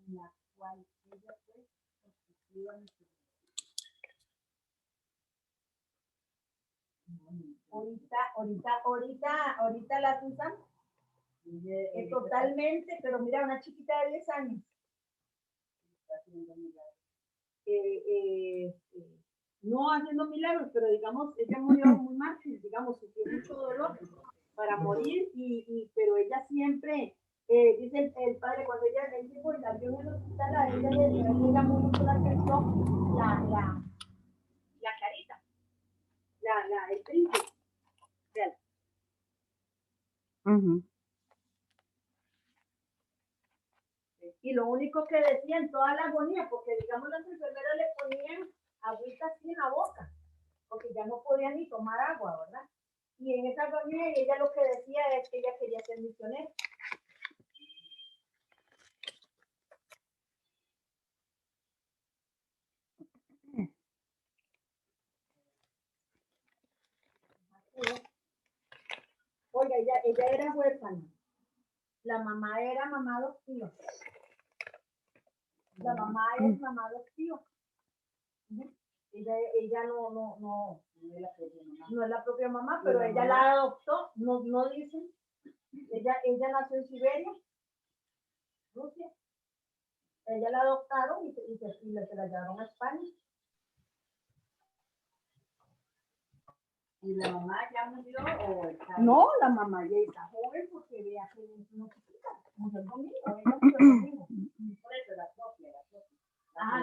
en la cual ella fue constituida en su... Ahorita la usan totalmente, pero mira, una chiquita de 10 años. No haciendo milagros, pero digamos, ella murió muy mártir, digamos, sufrió mucho dolor para morir, pero ella siempre, dice el padre, cuando ella le dijo y la vio en el hospital, a ella le llamó mucho la atención la carita, el trinque. Y lo único que decía en toda la agonía, porque digamos las enfermeras le ponían agüita así en la boca, porque ya no podía ni tomar agua, ¿verdad? Y en esa agonía ella lo que decía es que ella quería ser misionera. Oiga, ella era huérfana. La mamá era mamá adoptiva. La mamá es mamá adoptiva. Ella no es la propia mamá, pero ella la adoptó, no dicen. Ella nació en Siberia, Rusia. Ella la adoptaron y se la llevaron a España. ¿Y la mamá ya murió o está? No, la mamá ya está joven porque vea que no chiquita, murió el domingo, ella murió el domingo. Por eso la propia.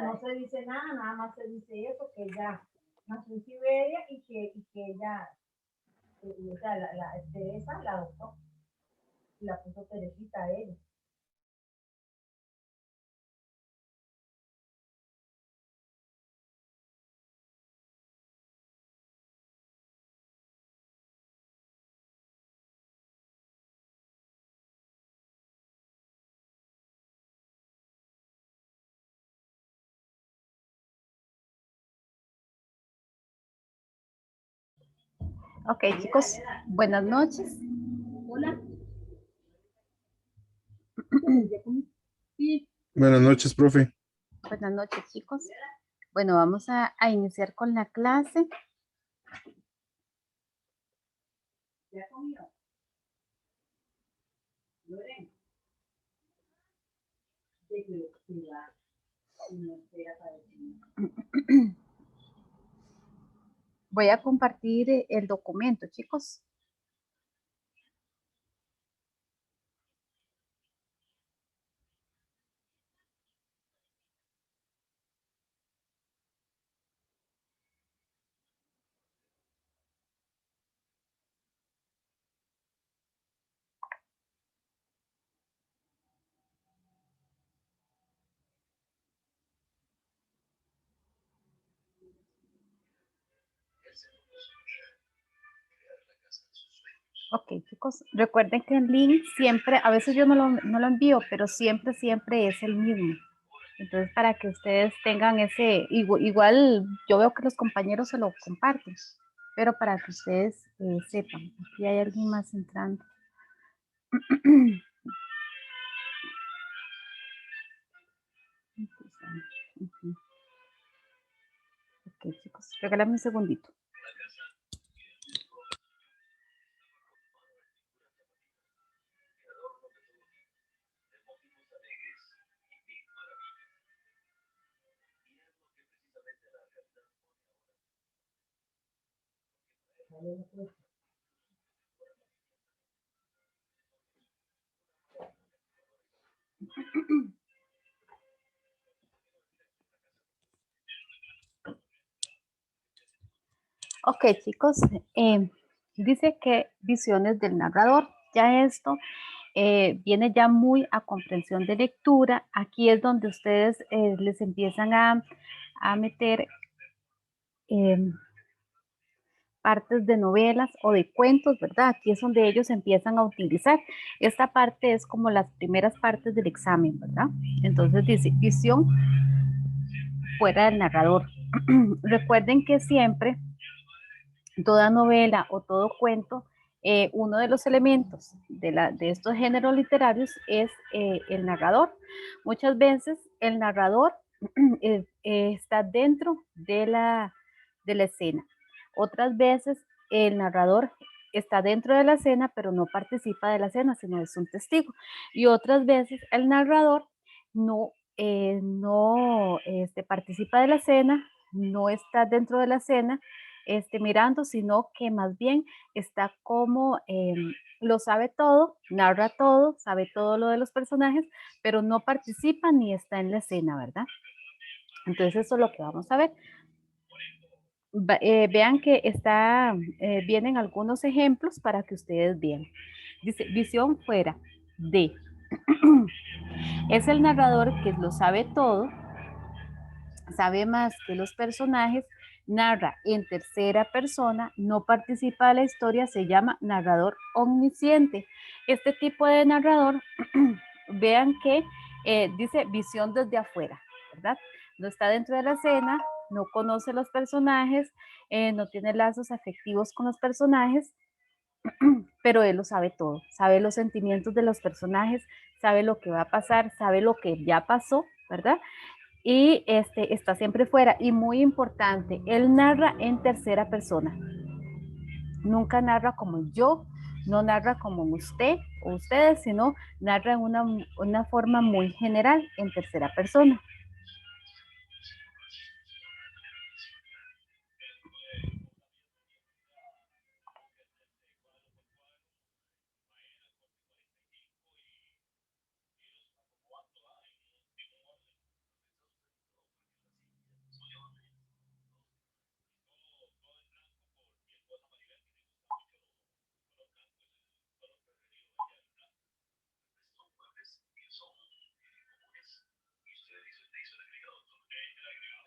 No se dice nada más se dice eso, que ella nació en Siberia y que ella, Teresa la adoptó y la puso Teresita a ella. Ok, chicos, buenas noches. Hola. Buenas noches, profe. Buenas noches, chicos. Bueno, vamos a iniciar con la clase. ¿Ya comió? Lorena. Voy a compartir el documento, chicos. Ok, chicos, recuerden que el link siempre, a veces yo no lo envío, pero siempre es el mismo. Entonces, para que ustedes tengan ese, igual yo veo que los compañeros se lo comparten, pero para que ustedes sepan, aquí hay alguien más entrando. Ok, chicos, regálame un segundito. Ok, chicos, dice que visiones del narrador. Ya esto viene ya muy a comprensión de lectura. Aquí es donde ustedes les empiezan a meter partes de novelas o de cuentos, ¿verdad? Aquí es donde ellos empiezan a utilizar. Esta parte es como las primeras partes del examen, ¿verdad? Entonces dice, visión fuera del narrador. Recuerden que siempre toda novela o todo cuento Uno de los elementos de estos géneros literarios es el narrador. Muchas veces el narrador está dentro de la escena. Otras veces el narrador está dentro de la escena, pero no participa de la escena, sino es un testigo. Y otras veces el narrador no participa de la escena, no está dentro de la escena mirando, sino que más bien está como lo sabe todo, narra todo, sabe todo lo de los personajes, pero no participa ni está en la escena, ¿verdad? Entonces eso es lo que vamos a ver. Vean que vienen algunos ejemplos para que ustedes vean. Dice, visión fuera de. Es el narrador que lo sabe todo, sabe más que los personajes, narra en tercera persona, no participa de la historia, se llama narrador omnisciente. Este tipo de narrador, vean que dice visión desde afuera, ¿verdad? No está dentro de la escena, no conoce los personajes, no tiene lazos afectivos con los personajes, pero él lo sabe todo, sabe los sentimientos de los personajes, sabe lo que va a pasar, sabe lo que ya pasó, ¿verdad? Y está siempre fuera. Y muy importante, él narra en tercera persona. Nunca narra como yo, no narra como usted o ustedes, sino narra en una forma muy general en tercera persona.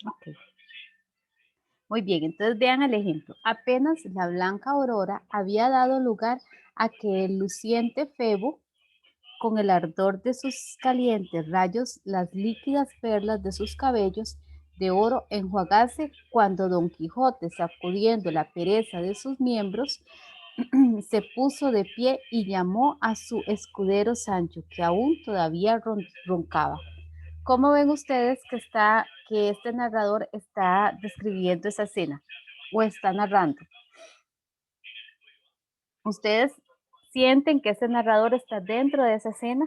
Okay. Muy bien, entonces vean el ejemplo. Apenas la blanca aurora había dado lugar a que el luciente Febo, con el ardor de sus calientes rayos, las líquidas perlas de sus cabellos de oro enjuagase, cuando Don Quijote, sacudiendo la pereza de sus miembros, se puso de pie y llamó a su escudero Sancho, que aún todavía roncaba. ¿Cómo ven ustedes que este narrador está describiendo esa escena o está narrando? ¿Ustedes sienten que ese narrador está dentro de esa escena?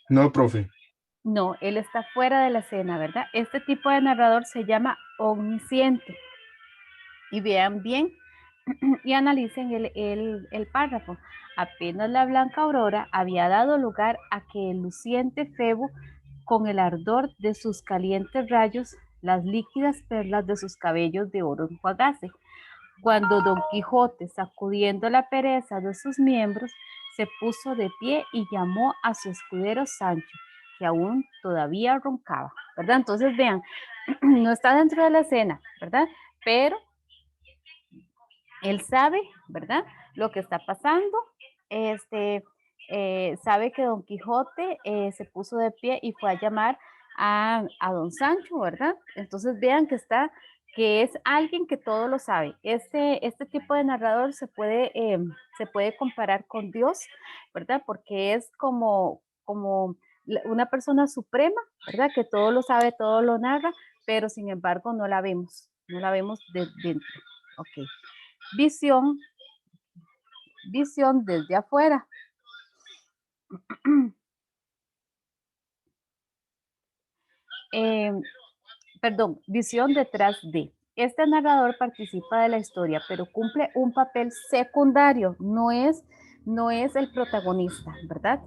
No, profe. No, él está fuera de la escena, ¿verdad? Este tipo de narrador se llama omnisciente. Y vean bien y analicen el párrafo. Apenas la blanca aurora había dado lugar a que el luciente Febo, con el ardor de sus calientes rayos, las líquidas perlas de sus cabellos de oro enjuagase. Cuando Don Quijote, sacudiendo la pereza de sus miembros, se puso de pie y llamó a su escudero Sancho, que aún todavía roncaba, ¿verdad? Entonces vean, no está dentro de la escena, ¿verdad? Pero él sabe, ¿verdad? Lo que está pasando, sabe que Don Quijote se puso de pie y fue a llamar a Don Sancho, ¿verdad? Entonces vean que es alguien que todo lo sabe. Este tipo de narrador se puede comparar con Dios, ¿verdad? Porque es como una persona suprema, ¿verdad? Que todo lo sabe, todo lo narra, pero sin embargo no la vemos de dentro. Ok. Visión desde afuera. Perdón, visión detrás de. Este narrador participa de la historia, pero cumple un papel secundario, no es el protagonista, ¿verdad?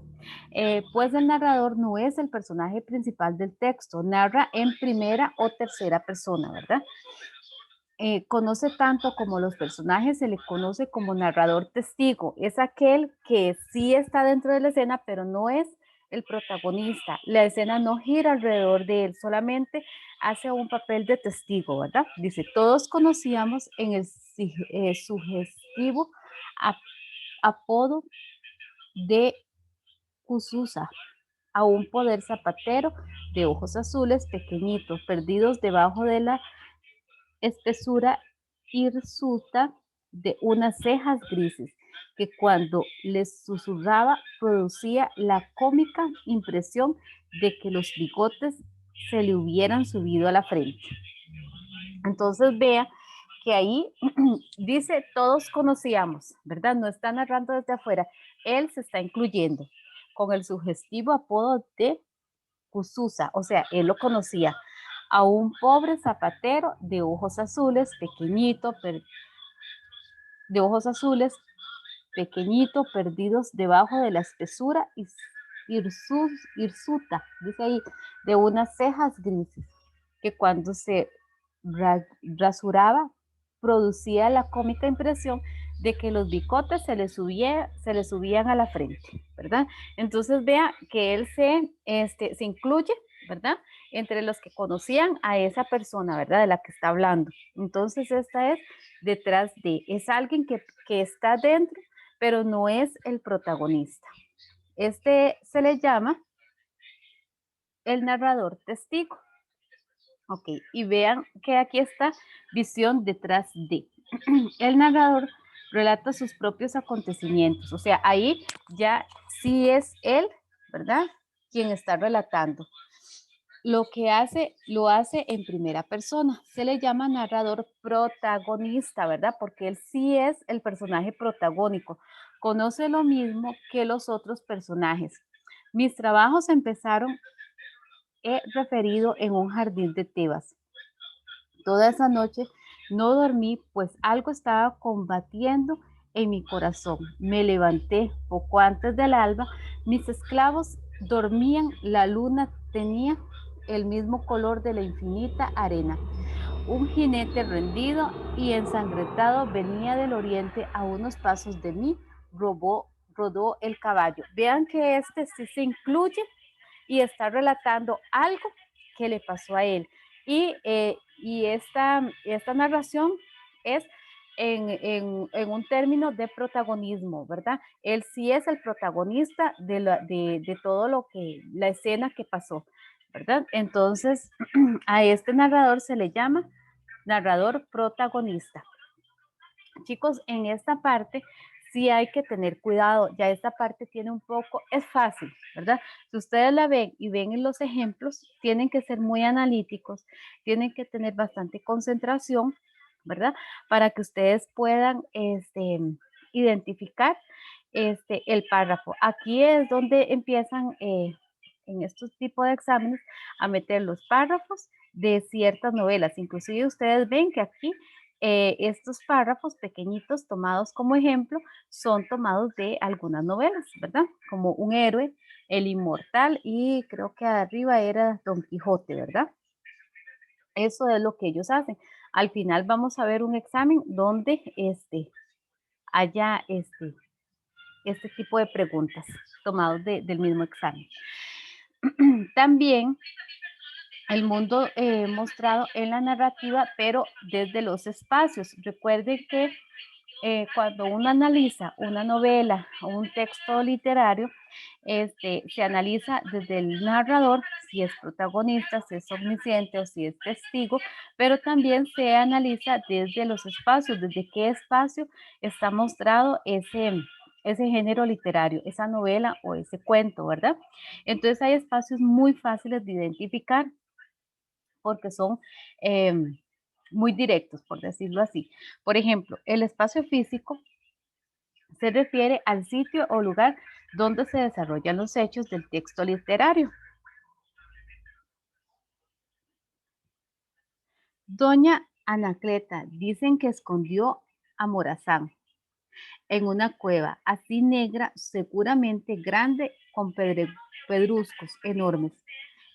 Pues el narrador no es el personaje principal del texto, narra en primera o tercera persona, ¿verdad? Conoce tanto como los personajes, se le conoce como narrador testigo. Es aquel que sí está dentro de la escena, pero no es el protagonista. La escena no gira alrededor de él, solamente hace un papel de testigo, ¿verdad? Dice, todos conocíamos en el sugestivo apodo de Cususa a un poder zapatero de ojos azules pequeñitos, perdidos debajo de la espesura hirsuta de unas cejas grises, que cuando les susurraba producía la cómica impresión de que los bigotes se le hubieran subido a la frente. Entonces vea que ahí dice todos conocíamos, ¿verdad? No está narrando desde afuera, él se está incluyendo con el sugestivo apodo de Cususa, o sea, él lo conocía, a un pobre zapatero de ojos azules, pequeñito, de ojos azules, pequeñito, perdidos debajo de la espesura hirsuta, dice ahí, de unas cejas grises, que cuando se rasuraba producía la cómica impresión de que los bigotes se le subían a la frente, ¿verdad? Entonces vea que él se incluye, ¿verdad? Entre los que conocían a esa persona, ¿verdad? De la que está hablando. Entonces esta es detrás de, es alguien que está dentro, pero no es el protagonista. Este se le llama el narrador testigo. Ok, y vean que aquí está visión detrás de. El narrador relata sus propios acontecimientos, o sea, ahí ya sí es él, ¿verdad? Quien está relatando. Lo que hace, lo hace en primera persona. Se le llama narrador protagonista, ¿verdad? Porque él sí es el personaje protagónico. Conoce lo mismo que los otros personajes. Mis trabajos empezaron, he referido, en un jardín de Tebas. Toda esa noche no dormí, pues algo estaba combatiendo en mi corazón. Me levanté poco antes del alba. Mis esclavos dormían. La luna tenía el mismo color de la infinita arena. Un jinete rendido y ensangrentado venía del oriente a unos pasos de mí. Rodó el caballo. Vean que este sí se incluye y está relatando algo que le pasó a él. Y esta narración es en un término de protagonismo, ¿verdad? Él sí es el protagonista de todo lo que, la escena que pasó, ¿verdad? Entonces, a este narrador se le llama narrador protagonista. Chicos, en esta parte sí hay que tener cuidado, ya esta parte tiene un poco, es fácil, ¿verdad? Si ustedes la ven y ven en los ejemplos, tienen que ser muy analíticos, tienen que tener bastante concentración, ¿verdad? Para que ustedes puedan identificar el párrafo. Aquí es donde empiezan en estos tipos de exámenes a meter los párrafos de ciertas novelas. Inclusive ustedes ven que aquí estos párrafos pequeñitos tomados como ejemplo son tomados de algunas novelas, ¿verdad? Como Un héroe, El inmortal y creo que arriba era Don Quijote, ¿verdad? Eso es lo que ellos hacen. Al final vamos a ver un examen donde haya este tipo de preguntas tomados del mismo examen. También el mundo mostrado en la narrativa, pero desde los espacios. Recuerden que cuando uno analiza una novela o un texto literario, se analiza desde el narrador, si es protagonista, si es omnisciente o si es testigo, pero también se analiza desde los espacios, desde qué espacio está mostrado ese género literario, esa novela o ese cuento, ¿verdad? Entonces hay espacios muy fáciles de identificar porque son muy directos, por decirlo así. Por ejemplo, el espacio físico se refiere al sitio o lugar donde se desarrollan los hechos del texto literario. Doña Anacleta dicen que escondió a Morazán en una cueva así negra, seguramente grande, con pedruscos enormes,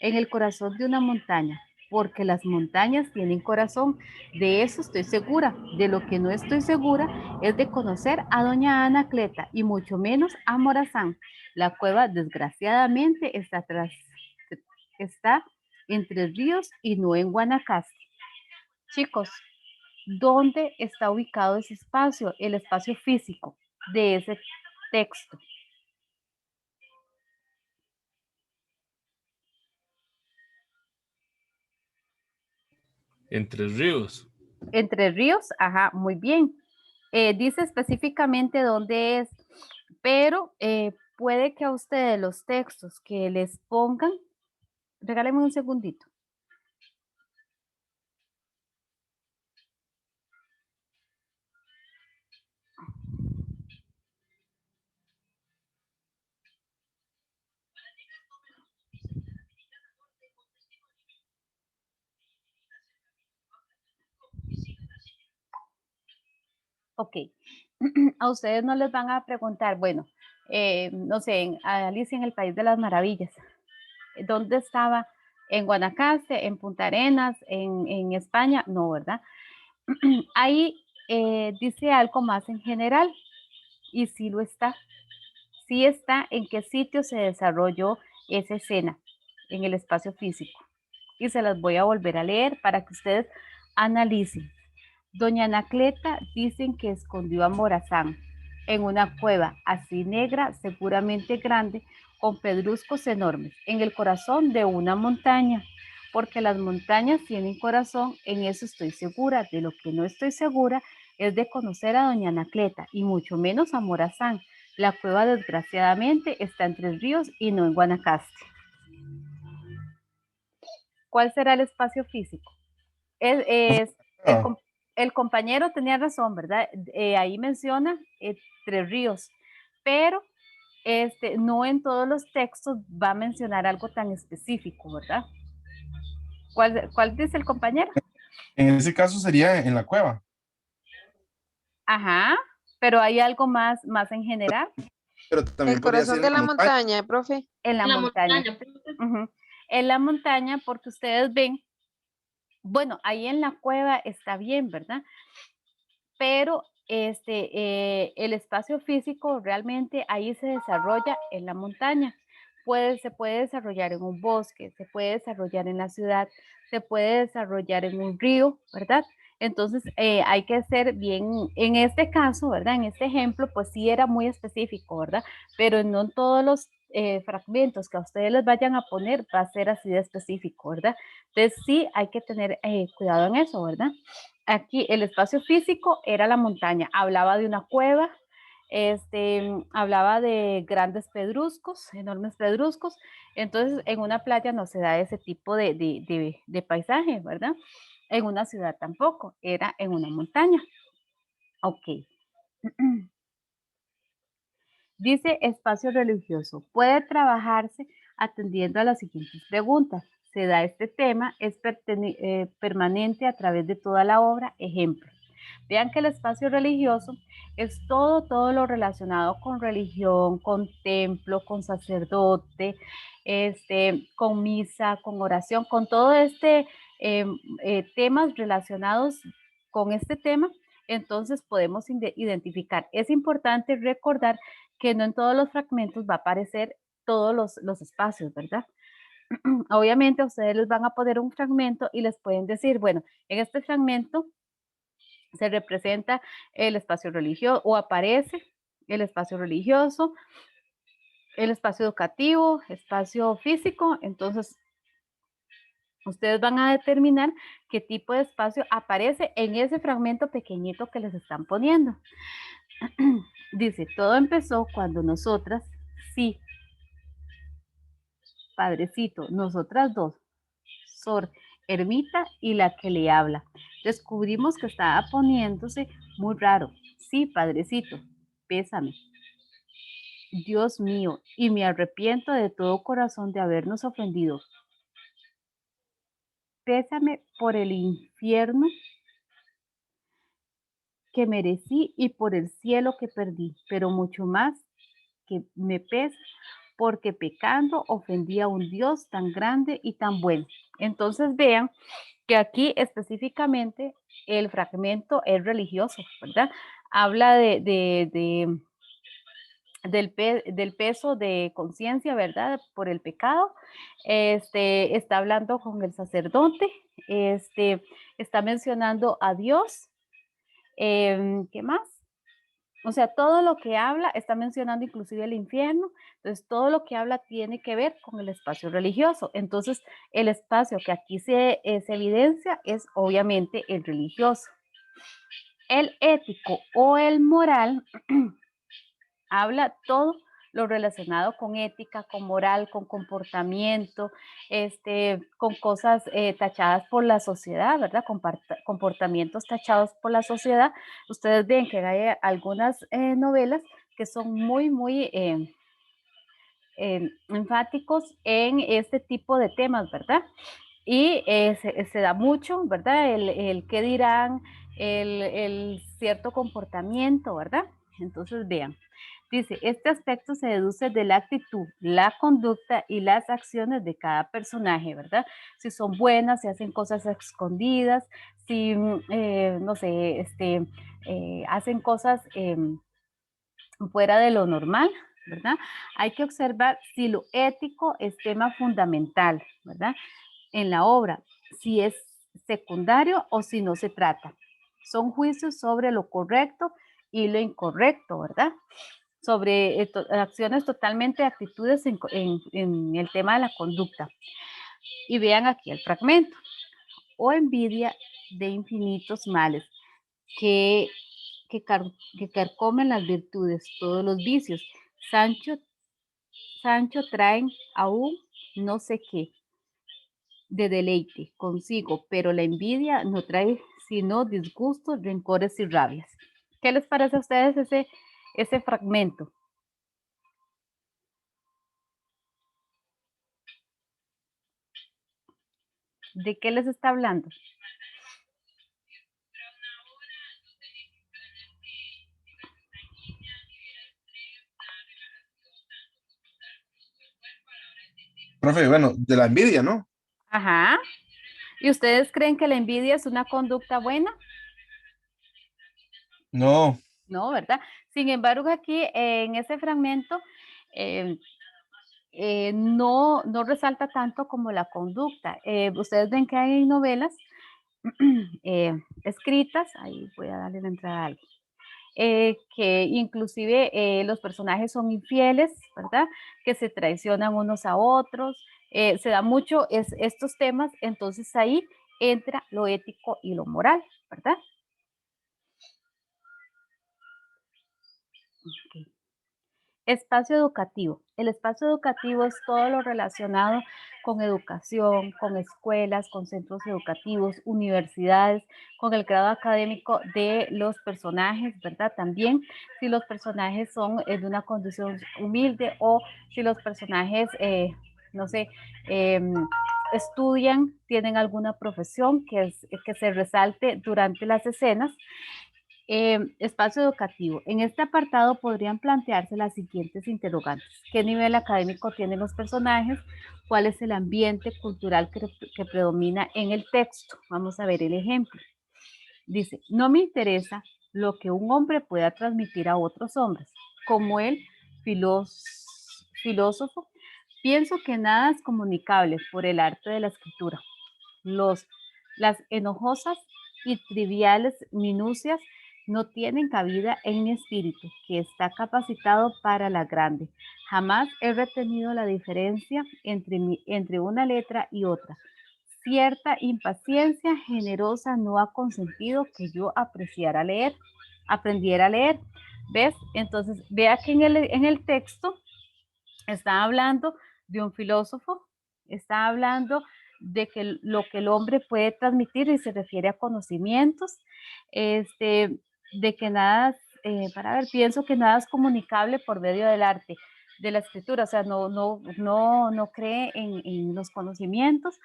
en el corazón de una montaña, porque las montañas tienen corazón. De eso estoy segura. De lo que no estoy segura es de conocer a doña Anacleta y mucho menos a Morazán. La cueva, desgraciadamente, está entre ríos y no en Guanacaste. Chicos, ¿dónde está ubicado ese espacio? El espacio físico de ese texto. Entre Ríos. Entre Ríos, ajá, muy bien. Dice específicamente dónde es, pero puede que a ustedes los textos que les pongan, regálenme un segundito. Ok, a ustedes no les van a preguntar, bueno, no sé, Alicia en el País de las Maravillas, ¿dónde estaba? ¿En Guanacaste, en Punta Arenas, en España? No, ¿verdad? Ahí dice algo más en general y sí lo está. Sí está en qué sitio se desarrolló esa escena en el espacio físico. Y se las voy a volver a leer para que ustedes analicen. Doña Anacleta dicen que escondió a Morazán en una cueva así negra, seguramente grande, con pedruscos enormes, en el corazón de una montaña, porque las montañas tienen corazón, en eso estoy segura. De lo que no estoy segura es de conocer a doña Anacleta, y mucho menos a Morazán. La cueva, desgraciadamente, está en Tres Ríos y no en Guanacaste. ¿Cuál será el espacio físico? Es el, Ah, el compañero tenía razón, ¿verdad? Ahí menciona Tres Ríos, pero no en todos los textos va a mencionar algo tan específico, ¿verdad? ¿Cuál dice el compañero? en ese caso sería en la cueva, Ajá, pero hay algo más en general pero también El podría corazón ser en de la la montaña. montaña, profe. en la montaña. Ujú. En la montaña, porque ustedes ven, bueno, ahí en la cueva está bien, ¿verdad? Pero el espacio físico realmente ahí se desarrolla en la montaña. Se puede desarrollar en un bosque, se puede desarrollar en la ciudad, se puede desarrollar en un río, ¿verdad? Entonces hay que ser bien, en este caso, ¿verdad? En este ejemplo, pues sí era muy específico, ¿verdad? Pero no en todos los fragmentos que a ustedes les vayan a poner va a ser así de específico, ¿verdad? Entonces sí hay que tener cuidado en eso, ¿verdad? Aquí el espacio físico era la montaña, hablaba de una cueva, hablaba de grandes pedruscos, enormes pedruscos. Entonces en una playa no se da ese tipo de paisaje, ¿verdad? En una ciudad tampoco, era en una montaña. Ok. Dice espacio religioso. Puede trabajarse atendiendo a las siguientes preguntas. Se da este tema, es permanente a través de toda la obra. Ejemplo. Vean que el espacio religioso es todo lo relacionado con religión, con templo, con sacerdote, con misa, con oración, con todo temas relacionados con este tema. Entonces podemos identificar. Es importante recordar que no en todos los fragmentos va a aparecer todos los espacios, ¿verdad? Obviamente a ustedes les van a poner un fragmento y les pueden decir, bueno, en este fragmento se representa el espacio religioso o aparece el espacio religioso, el espacio educativo, espacio físico. Entonces, ustedes van a determinar qué tipo de espacio aparece en ese fragmento pequeñito que les están poniendo. Dice, todo empezó cuando nosotras, sí, padrecito, nosotras dos, Sor Ermita y la que le habla, descubrimos que estaba poniéndose muy raro. Sí, padrecito, pésame. Dios mío, y me arrepiento de todo corazón de habernos ofendido. Pésame por el infierno que merecí y por el cielo que perdí, pero mucho más que me pesa porque pecando ofendí a un Dios tan grande y tan bueno. Entonces vean que aquí específicamente el fragmento es religioso, ¿verdad? Habla del peso de conciencia, ¿verdad? Por el pecado. Está hablando con el sacerdote, está mencionando a Dios. ¿Qué más? O sea, todo lo que habla está mencionando inclusive el infierno. Entonces, todo lo que habla tiene que ver con el espacio religioso. Entonces, el espacio que aquí se evidencia es obviamente el religioso, El ético o el moral habla todo lo relacionado con ética, con moral, con comportamiento, con cosas tachadas por la sociedad, ¿verdad? Comportamientos tachados por la sociedad. Ustedes ven que hay algunas novelas que son muy enfáticos en este tipo de temas, ¿verdad? Y se da mucho, ¿verdad? El qué dirán, el cierto comportamiento, ¿verdad? Entonces, vean, dice, este aspecto se deduce de la actitud, la conducta y las acciones de cada personaje, ¿verdad? Si son buenas, si hacen cosas escondidas, si, no sé, hacen cosas fuera de lo normal, ¿verdad? Hay que observar si lo ético es tema fundamental, ¿verdad? En la obra, si es secundario o si no se trata. Son juicios sobre lo correcto y lo incorrecto, ¿verdad? Sobre acciones totalmente, actitudes en el tema de la conducta. Y vean aquí el fragmento. O envidia de infinitos males que carcomen las virtudes, todos los vicios. Sancho traen aún no sé qué de deleite consigo, pero la envidia no trae sino disgustos, rencores y rabias. ¿Qué les parece a ustedes ese fragmento? ¿De qué les está hablando? Profe, bueno, de la envidia, ¿no? Ajá. ¿Y ustedes creen que la envidia es una conducta buena? No, No, ¿verdad? Sin embargo, aquí en ese fragmento eh, no resalta tanto como la conducta. Ustedes ven que hay novelas escritas, ahí voy a darle la entrada a algo, que inclusive los personajes son infieles, ¿verdad? Que se traicionan unos a otros, se da mucho estos temas, entonces ahí entra lo ético y lo moral, ¿verdad? Okay. Espacio educativo. El espacio educativo es todo lo relacionado con educación, con escuelas, con centros educativos, universidades, con el grado académico de los personajes, ¿verdad? También si los personajes son de una condición humilde o si los personajes, no sé, eh, estudian, tienen alguna profesión que se resalte durante las escenas. Espacio educativo. En este apartado podrían plantearse las siguientes interrogantes. ¿Qué nivel académico tienen los personajes? ¿Cuál es el ambiente cultural que predomina en el texto? Vamos a ver el ejemplo. Dice, no me interesa lo que un hombre pueda transmitir a otros hombres. Como el filósofo, pienso que nada es comunicable por el arte de la escritura. Las enojosas y triviales minucias no tienen cabida en mi espíritu, que está capacitado para la grande. Jamás he retenido la diferencia entre una letra y otra. Cierta impaciencia generosa no ha consentido que yo aprendiera a leer. ¿Ves? Entonces, vea que en el texto está hablando de un filósofo, está hablando de que lo que el hombre puede transmitir y se refiere a conocimientos, de que nada, para ver, pienso que nada es comunicable por medio del arte, de la escritura, o sea, no cree en los conocimientos.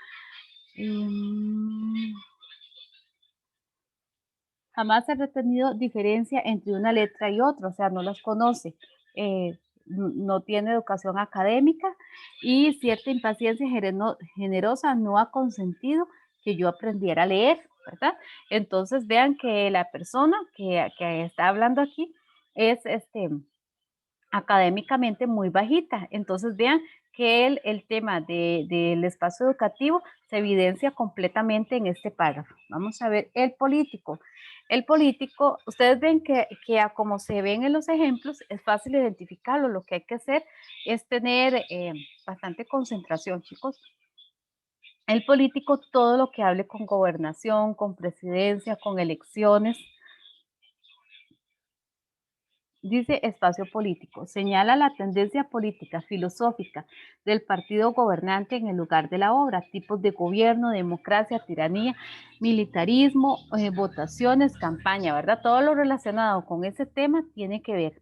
Jamás ha retenido diferencia entre una letra y otra, o sea, no las conoce. No tiene educación académica y cierta impaciencia generosa no ha consentido que yo aprendiera a leer, ¿verdad? Entonces vean que la persona que está hablando aquí es académicamente muy bajita. Entonces vean que el tema del espacio educativo se evidencia completamente en este párrafo. Vamos a ver el político. El político, ustedes ven que a como se ven en los ejemplos, es fácil identificarlo. Lo que hay que hacer es tener bastante concentración, chicos. El político, todo lo que hable con gobernación, con presidencia, con elecciones. Dice espacio político, señala la tendencia política, filosófica del partido gobernante en el lugar de la obra, tipos de gobierno, democracia, tiranía, militarismo, votaciones, campaña, ¿verdad? Todo lo relacionado con ese tema tiene que ver.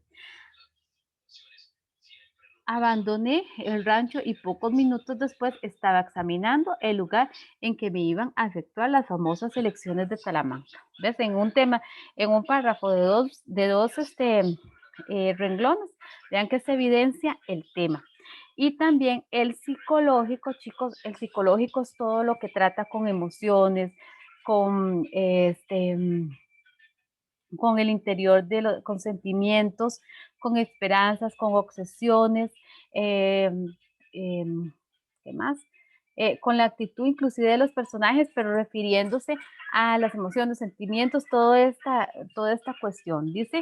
Abandoné el rancho y pocos minutos después estaba examinando el lugar en que me iban a efectuar las famosas elecciones de Talamanca. ¿Ves? En un tema, en un párrafo de dos renglones, vean que se evidencia el tema. Y también el psicológico, chicos, el psicológico es todo lo que trata con emociones, con con el interior de los con sentimientos, con esperanzas, con obsesiones, eh, eh, ¿qué más? Con la actitud inclusive de los personajes, pero refiriéndose a las emociones, sentimientos, toda esta cuestión. Dice,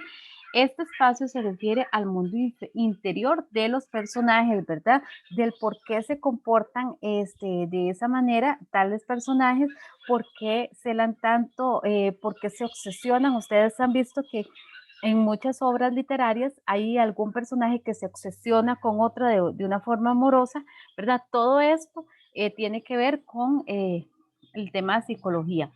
este espacio se refiere al mundo interior de los personajes, ¿verdad? Del por qué se comportan de esa manera tales personajes, por qué celan tanto, por qué se obsesionan. Ustedes han visto que en muchas obras literarias hay algún personaje que se obsesiona con otro de una forma amorosa, ¿verdad? Todo esto tiene que ver con el tema de psicología.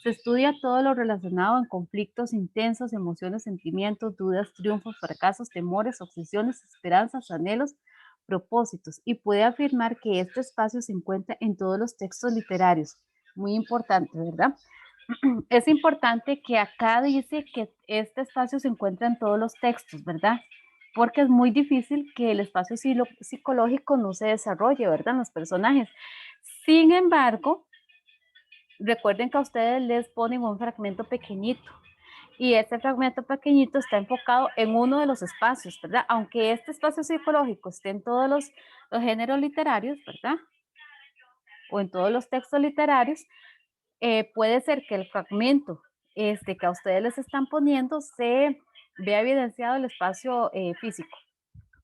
Se estudia todo lo relacionado en conflictos intensos, emociones, sentimientos, dudas, triunfos, fracasos, temores, obsesiones, esperanzas, anhelos, propósitos, y puede afirmar que este espacio se encuentra en todos los textos literarios. Muy importante, ¿verdad? Es importante que acá dice que este espacio se encuentra en todos los textos, ¿verdad? Porque es muy difícil que el espacio psicológico no se desarrolle, ¿verdad? En los personajes. Sin embargo, recuerden que a ustedes les ponen un fragmento pequeñito y este fragmento pequeñito está enfocado en uno de los espacios, ¿verdad? Aunque este espacio psicológico esté en todos los géneros literarios, ¿verdad? O en todos los textos literarios, puede ser que el fragmento que a ustedes les están poniendo se vea evidenciado el espacio físico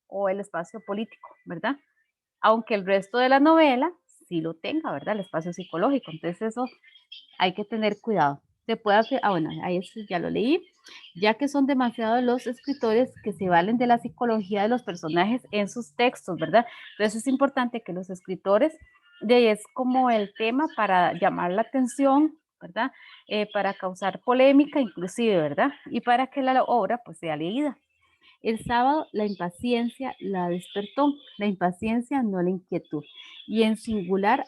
o el espacio político, ¿verdad? Aunque el resto de la novela sí lo tenga, ¿verdad? El espacio psicológico. Entonces eso hay que tener cuidado. Se puede hacer, bueno, ahí ya lo leí, ya que son demasiados los escritores que se valen de la psicología de los personajes en sus textos, ¿verdad? Entonces es importante que los escritores, de ahí es como el tema para llamar la atención, ¿verdad? Para causar polémica inclusive, ¿verdad? Y para que la obra pues sea leída. El sábado la impaciencia la despertó, la impaciencia no la inquietud, y en singular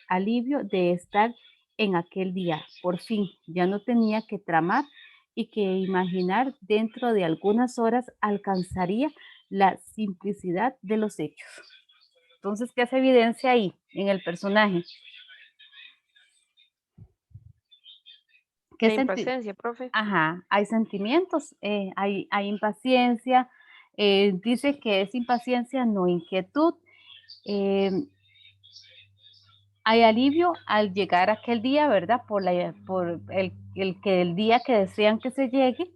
alivio de estar en aquel día. Por fin, ya no tenía que tramar y que imaginar dentro de algunas horas alcanzaría la simplicidad de los hechos. Entonces, ¿qué se evidencia ahí en el personaje? La impaciencia, profe. Ajá, hay sentimientos, hay impaciencia, dice que es impaciencia, no inquietud. eh, Hay alivio al llegar a aquel día, ¿verdad? Por el día que desean que se llegue.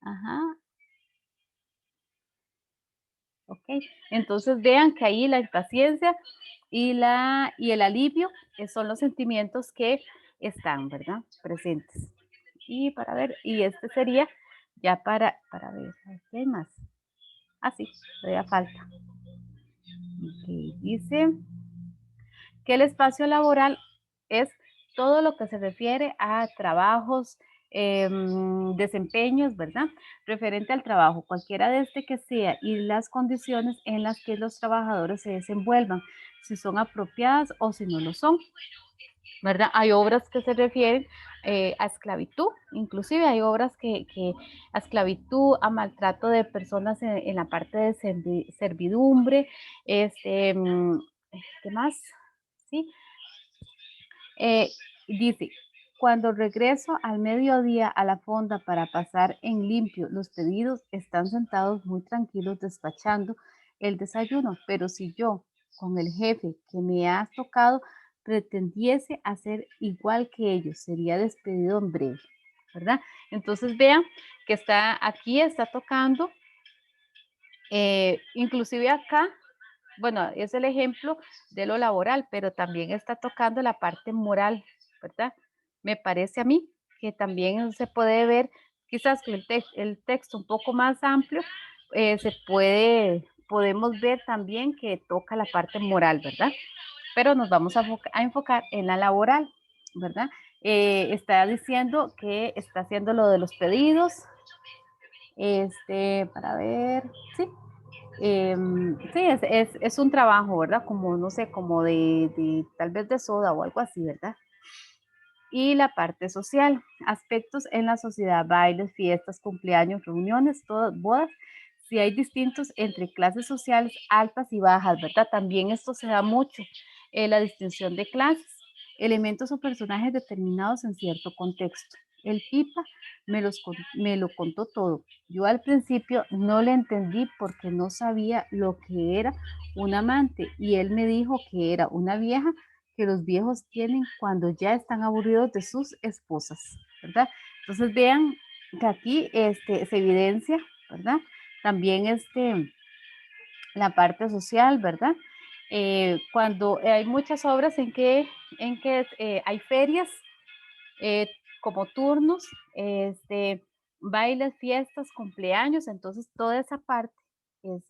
Ajá, ok. Entonces vean que ahí la impaciencia y el alivio son los sentimientos que están, ¿verdad? Presentes. Y para ver, y este sería ya para ver, ¿qué hay más? Ah, sí, todavía falta. Okay. Dice que el espacio laboral es todo lo que se refiere a trabajos, desempeños, ¿verdad? Referente al trabajo, cualquiera de este que sea, y las condiciones en las que los trabajadores se desenvuelvan, si son apropiadas o si no lo son, ¿verdad? Hay obras que se refieren a esclavitud, inclusive hay obras que a esclavitud, a maltrato de personas en la parte de servidumbre, ¿qué más? Sí, dice, cuando regreso al mediodía a la fonda para pasar en limpio los pedidos, están sentados muy tranquilos despachando el desayuno, pero si yo, con el jefe que me ha tocado, pretendiese hacer igual que ellos, sería despedido en breve, ¿verdad? Entonces vean que está tocando, inclusive acá bueno, es el ejemplo de lo laboral, pero también está tocando la parte moral, ¿verdad? Me parece a mí que también se puede ver, quizás con el texto un poco más amplio, podemos ver también que toca la parte moral, ¿verdad? Pero nos vamos a enfocar en la laboral, ¿verdad? Está diciendo que está haciendo lo de los pedidos, para ver, sí, sí, es un trabajo, ¿verdad? Como, no sé, como tal vez de soda o algo así, ¿verdad? Y la parte social, aspectos en la sociedad, bailes, fiestas, cumpleaños, reuniones, todas, bodas, si hay distintos entre clases sociales altas y bajas, ¿verdad? También esto se da mucho, la distinción de clases, elementos o personajes determinados en cierto contexto. El Pipa me lo contó todo. Yo al principio no le entendí porque no sabía lo que era un amante y él me dijo que era una vieja que los viejos tienen cuando ya están aburridos de sus esposas, ¿verdad? Entonces vean que aquí se evidencia, ¿verdad? También la parte social, ¿verdad? Cuando hay muchas obras en que hay ferias, eh, como turnos, bailes, fiestas, cumpleaños, entonces toda esa parte es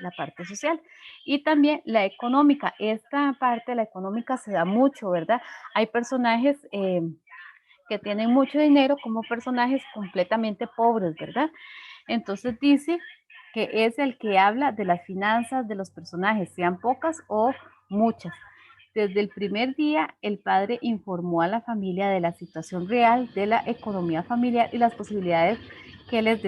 la parte social. Y también la económica, esta parte, la económica se da mucho, ¿verdad? Hay personajes que tienen mucho dinero como personajes completamente pobres, ¿verdad? Entonces dice que es el que habla de las finanzas de los personajes, sean pocas o muchas. Desde el primer día, el padre informó a la familia de la situación real de la economía familiar y las posibilidades que les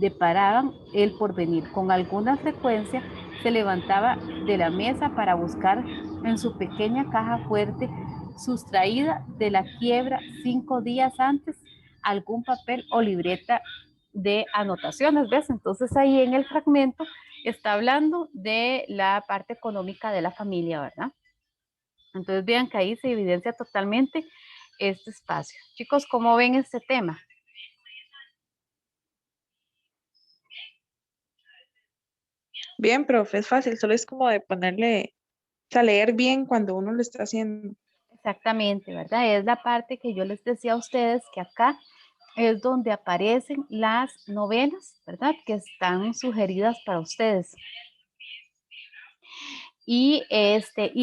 deparaban el porvenir. Con alguna frecuencia se levantaba de la mesa para buscar en su pequeña caja fuerte, sustraída de la quiebra 5 días antes, algún papel o libreta de anotaciones, ¿ves? Entonces ahí en el fragmento está hablando de la parte económica de la familia, ¿verdad? Entonces vean que ahí se evidencia totalmente este espacio. Chicos, ¿cómo ven este tema? Bien, profe, es fácil, solo es como de ponerle, o sea, leer bien cuando uno lo está haciendo. Exactamente, ¿verdad? Es la parte que yo les decía a ustedes que acá es donde aparecen las novelas, ¿verdad? Que están sugeridas para ustedes. Y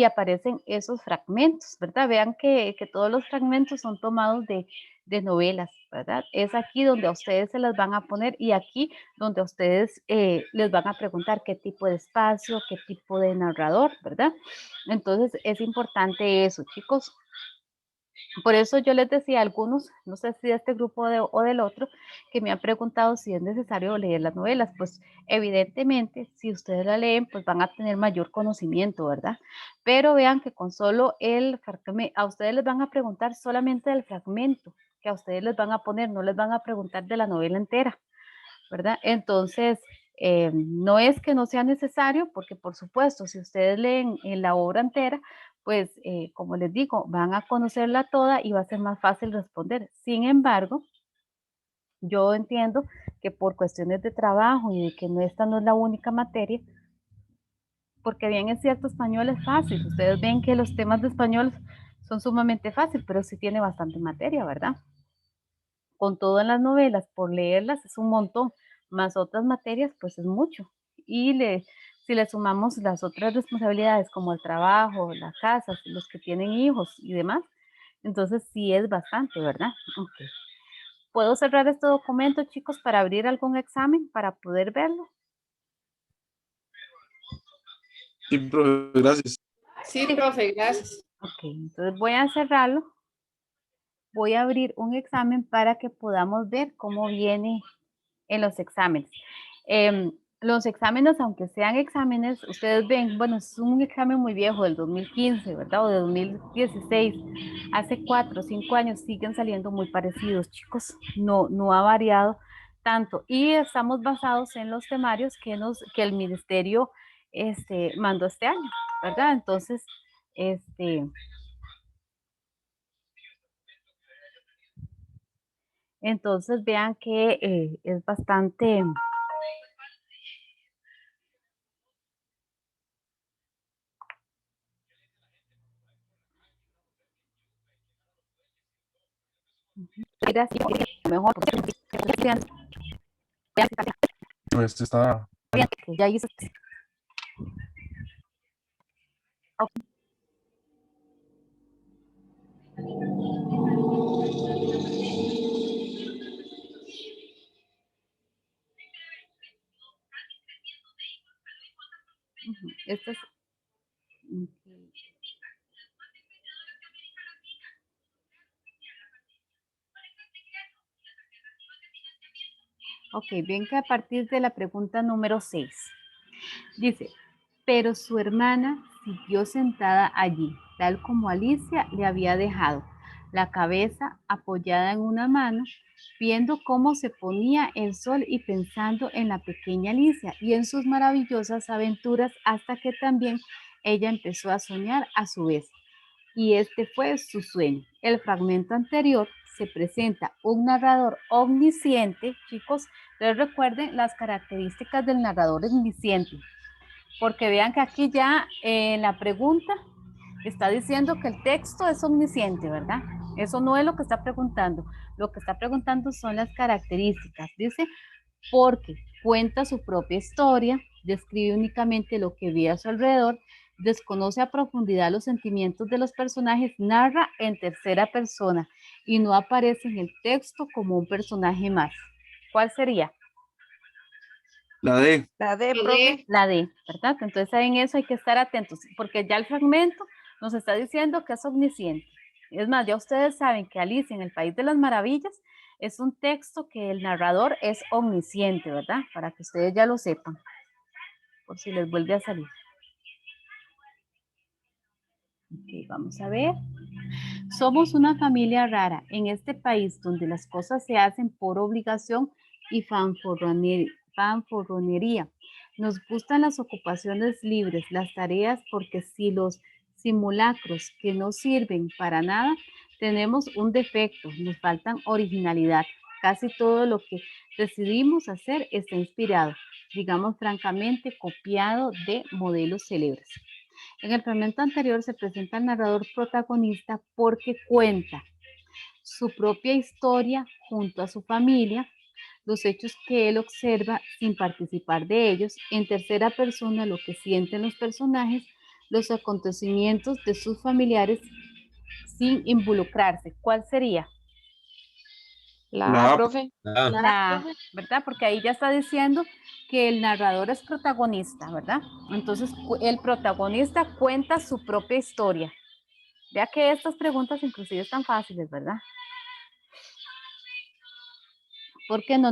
aparecen esos fragmentos, ¿verdad? Vean que todos los fragmentos son tomados de novelas, ¿verdad? Es aquí donde a ustedes se las van a poner y aquí donde a ustedes les van a preguntar qué tipo de espacio, qué tipo de narrador, ¿verdad? Entonces es importante eso, chicos. Por eso yo les decía a algunos, no sé si de este grupo o del otro, que me han preguntado si es necesario leer las novelas. Pues evidentemente, si ustedes la leen, pues van a tener mayor conocimiento, ¿verdad? Pero vean que con solo el fragmento, a ustedes les van a preguntar solamente del fragmento que a ustedes les van a poner, no les van a preguntar de la novela entera, ¿verdad? Entonces, no es que no sea necesario, porque por supuesto, si ustedes leen en la obra entera, pues como les digo, van a conocerla toda y va a ser más fácil responder. Sin embargo, yo entiendo que por cuestiones de trabajo y de que esta no es la única materia, porque bien es cierto, español es fácil. Ustedes ven que los temas de español son sumamente fáciles, pero sí tiene bastante materia, ¿verdad? Con todo en las novelas, por leerlas es un montón, más otras materias, pues es mucho. Y si le sumamos las otras responsabilidades como el trabajo, la casa, los que tienen hijos y demás, entonces sí es bastante, ¿verdad? Okay. ¿Puedo cerrar este documento, chicos, para abrir algún examen, para poder verlo? Sí, profe, gracias. Sí, profe, gracias. Ok, entonces voy a cerrarlo. Voy a abrir un examen para que podamos ver cómo viene en los exámenes. Los exámenes, aunque sean exámenes, ustedes ven, bueno, es un examen muy viejo, del 2015, ¿verdad? O de 2016. Hace 4 o 5 años siguen saliendo muy parecidos, chicos. No ha variado tanto. Y estamos basados en los temarios que el ministerio mandó este año, ¿verdad? Entonces, vean que es bastante Era así, mejor. No, este está. Ya hizo. Ok. Ujú, esta es. Ok. Ok, bien que a partir de la pregunta número 6, dice, pero su hermana siguió sentada allí, tal como Alicia le había dejado, la cabeza apoyada en una mano, viendo cómo se ponía el sol y pensando en la pequeña Alicia y en sus maravillosas aventuras hasta que también ella empezó a soñar a su vez. Y este fue su sueño. El fragmento anterior se presenta un narrador omnisciente, chicos. Entonces recuerden las características del narrador omnisciente, porque vean que aquí ya en la pregunta está diciendo que el texto es omnisciente, ¿verdad? Eso no es lo que está preguntando. Lo que está preguntando son las características. Dice, porque cuenta su propia historia, describe únicamente lo que ve a su alrededor, desconoce a profundidad los sentimientos de los personajes, narra en tercera persona y no aparece en el texto como un personaje más. ¿Cuál sería? La D. La D, profe. La D, ¿verdad? Entonces en eso hay que estar atentos, porque ya el fragmento nos está diciendo que es omnisciente. Es más, ya ustedes saben que Alicia en el País de las Maravillas es un texto que el narrador es omnisciente, ¿verdad? Para que ustedes ya lo sepan, por si les vuelve a salir. Ok, vamos a ver. Somos una familia rara en este país donde las cosas se hacen por obligación y fanfarronería. Nos gustan las ocupaciones libres, las tareas, porque si los simulacros que no sirven para nada, tenemos un defecto, nos faltan originalidad. Casi todo lo que decidimos hacer está inspirado, digamos francamente, copiado de modelos célebres. En el fragmento anterior se presenta al narrador protagonista porque cuenta su propia historia junto a su familia, los hechos que él observa sin participar de ellos, en tercera persona lo que sienten los personajes, los acontecimientos de sus familiares sin involucrarse. ¿Cuál sería? La A, La A. profe. La, ¿verdad? Porque ahí ya está diciendo que el narrador es protagonista, ¿verdad? Entonces, el protagonista cuenta su propia historia. Vea que estas preguntas inclusive están fáciles, ¿verdad? Porque eh, no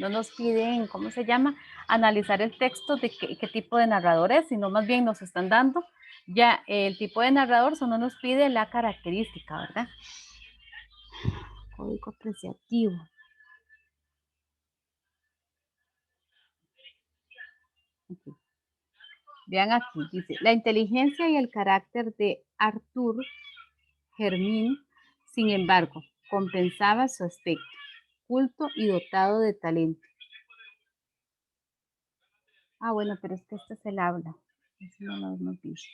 nos piden, ¿cómo se llama? Analizar el texto de qué tipo de narrador es, sino más bien nos están dando ya el tipo de narrador, solo nos pide la característica, ¿verdad? Código apreciativo. Okay. Vean aquí, dice, la inteligencia y el carácter de Arthur Germain, sin embargo, compensaba su aspecto, culto y dotado de talento. Ah, bueno, pero es que este es el habla. Eso no lo hemos visto.